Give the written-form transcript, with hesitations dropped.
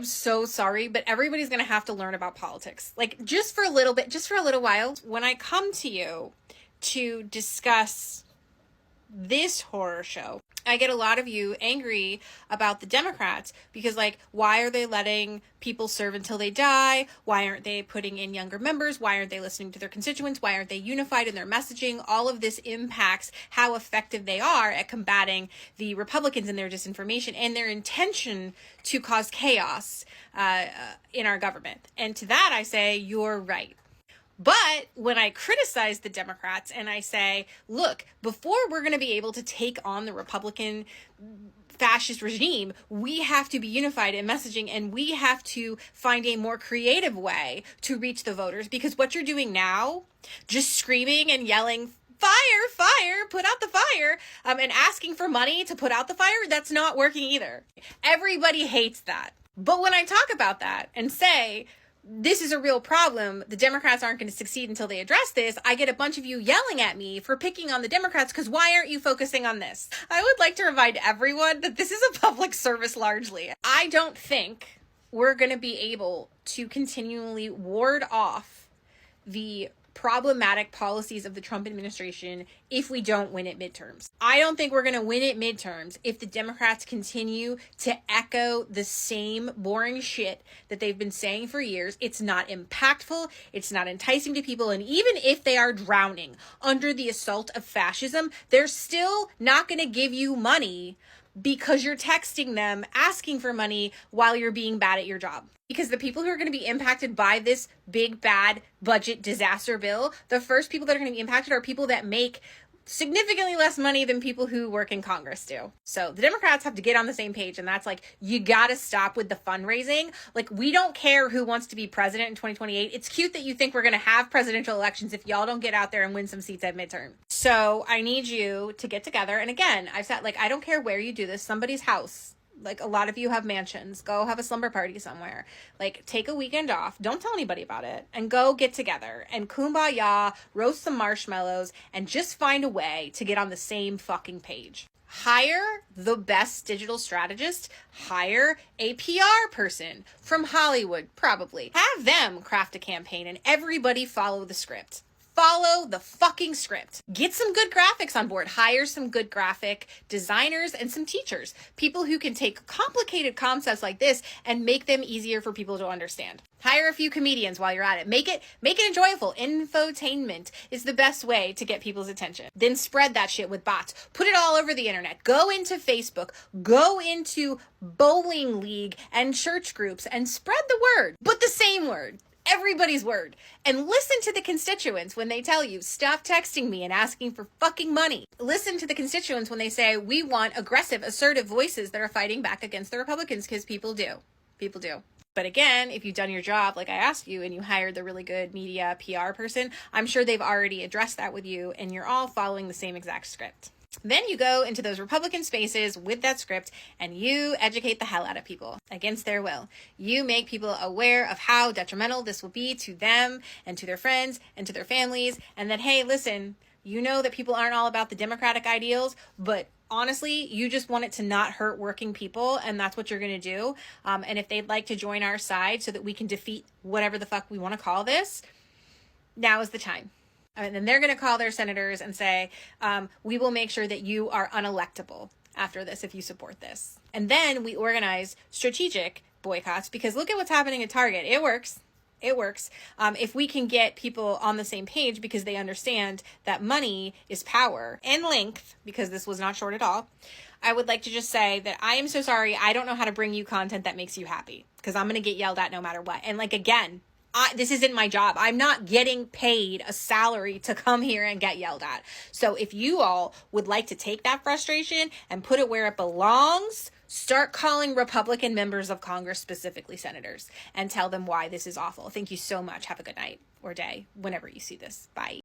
am so sorry, but everybody's going to have to learn about politics. Like, just for a little bit, just for a little while. When I come to you to discuss this horror show, I get a lot of you angry about the Democrats because, like, why are they letting people serve until they die? Why aren't they putting in younger members? Why aren't they listening to their constituents? Why aren't they unified in their messaging? All of this impacts how effective they are at combating the Republicans and their disinformation and their intention to cause chaos in our government. And to that, I say, you're right. But when I criticize the Democrats and I say, look, before we're going to be able to take on the Republican fascist regime, we have to be unified in messaging and we have to find a more creative way to reach the voters. Because what you're doing now, just screaming and yelling, fire, fire, put out the fire, and asking for money to put out the fire, that's not working either. Everybody hates that. But when I talk about that and say, this is a real problem, the Democrats aren't going to succeed until they address this, I get a bunch of you yelling at me for picking on the Democrats because why aren't you focusing on this? I would like to remind everyone that this is a public service largely. I don't think we're going to be able to continually ward off the problematic policies of the Trump administration if we don't win at midterms. I don't think we're going to win at midterms if the Democrats continue to echo the same boring shit that they've been saying for years. It's not impactful. It's not enticing to people. And even if they are drowning under the assault of fascism, they're still not going to give you money because you're texting them asking for money while you're being bad at your job. Because the people who are going to be impacted by this big, bad budget disaster bill, the first people that are going to be impacted are people that make significantly less money than people who work in Congress do. So the Democrats have to get on the same page. And that's like, you got to stop with the fundraising. Like, we don't care who wants to be president in 2028. It's cute that you think we're going to have presidential elections if y'all don't get out there and win some seats at midterm. So I need you to get together. And again, I've said, like, I don't care where you do this, somebody's house. Like, a lot of you have mansions. Go have a slumber party somewhere. Like, take a weekend off. Don't tell anybody about it. And go get together and kumbaya, roast some marshmallows, and just find a way to get on the same fucking page. Hire the best digital strategist. Hire a PR person from Hollywood, probably. Have them craft a campaign and everybody follow the script. Follow the fucking script. Get some good graphics on board. Hire some good graphic designers and some teachers. People who can take complicated concepts like this and make them easier for people to understand. Hire a few comedians while you're at it. Make it enjoyable. Infotainment is the best way to get people's attention. Then spread that shit with bots. Put it all over the internet. Go into Facebook. Go into bowling league and church groups and spread the word. But the same word. Everybody's word. And listen to the constituents when they tell you, stop texting me and asking for fucking money. Listen to the constituents when they say, we want aggressive, assertive voices that are fighting back against the Republicans, because people do. People do. But again, if you've done your job like I asked you and you hired the really good media PR person, I'm sure they've already addressed that with you and you're all following the same exact script. Then you go into those Republican spaces with that script and you educate the hell out of people against their will. You make people aware of how detrimental this will be to them and to their friends and to their families, and that, hey, listen, you know that people aren't all about the Democratic ideals, but honestly, you just want it to not hurt working people, and that's what you're going to do. And if they'd like to join our side so that we can defeat whatever the fuck we want to call this, now is the time. And then they're going to call their senators and say, we will make sure that you are unelectable after this if you support this. And then we organize strategic boycotts, because look at what's happening at Target. It works. It works. If we can get people on the same page because they understand that money is power and length, because this was not short at all, I would like to just say that I am so sorry. I don't know how to bring you content that makes you happy, because I'm going to get yelled at no matter what. And like, again, this isn't my job. I'm not getting paid a salary to come here and get yelled at. So if you all would like to take that frustration and put it where it belongs, start calling Republican members of Congress, specifically senators, and tell them why this is awful. Thank you so much. Have a good night or day whenever you see this. Bye.